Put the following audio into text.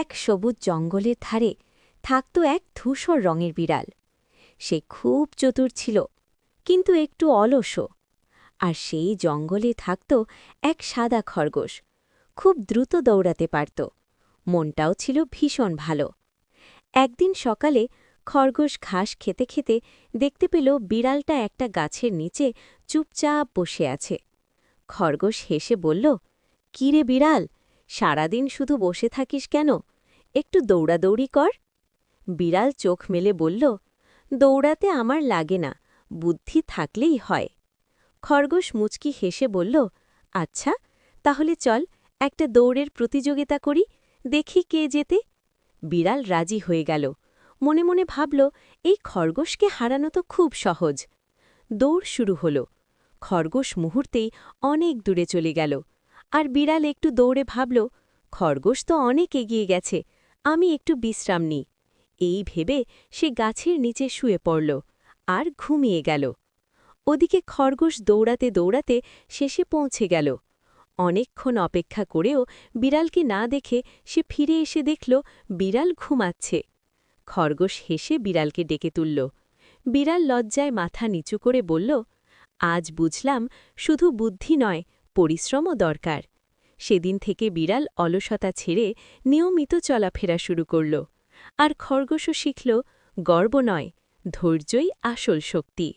এক সবুজ জঙ্গলের ধারে থাকত এক ধূসর রঙের বিড়াল। সে খুব চতুর ছিল, কিন্তু একটু অলসও। আর সেই জঙ্গলে থাকত এক সাদা খরগোশ, খুব দ্রুত দৌড়াতে পারত, মনটাও ছিল ভীষণ ভালো। একদিন সকালে খরগোশ ঘাস খেতে খেতে দেখতে পেল বিড়ালটা একটা গাছের নিচে চুপচাপ বসে আছে। খরগোশ হেসে বলল, "কি রে বিড়াল, সারাদিন শুধু বসে থাকিস কেন? একটু দৌড়াদৌড়ি কর।" বিড়াল চোখ মেলে বলল, "দৌড়াতে আমার লাগে না, বুদ্ধি থাকলেই হয়।" খরগোশ মুচকি হেসে বলল, "আচ্ছা, তাহলে চল একটা দৌড়ের প্রতিযোগিতা করি, দেখি কে জেতে।" বিড়াল রাজি হয়ে গেল, মনে মনে ভাবল, এই খরগোশকে হারানো তো খুব সহজ। দৌড় শুরু হল। খরগোশ মুহূর্তেই অনেক দূরে চলে গেল, আর বিড়াল একটু দৌড়ে ভাবল, খরগোশ তো অনেক এগিয়ে গেছে, আমি একটু বিশ্রাম নিই। এই ভেবে সে গাছের নিচে শুয়ে পড়ল আর ঘুমিয়ে গেল। ওদিকে খরগোশ দৌড়াতে দৌড়াতে শেষে পৌঁছে গেল। অনেকক্ষণ অপেক্ষা করেও বিড়ালকে না দেখে সে ফিরে এসে দেখল বিড়াল ঘুমাচ্ছে। খরগোশ হেসে বিড়ালকে ডেকে তুলল। বিড়াল লজ্জায় মাথা নিচু করে বলল, "আজ বুঝলাম শুধু বুদ্ধি নয়, পরিশ্রমও দরকার।" সেদিন থেকে বিড়াল অলসতা ছেড়ে নিয়মিত চলাফেরা শুরু করল, আর খরগোশও শিখল, গর্ব নয়, ধৈর্যই আসল শক্তি।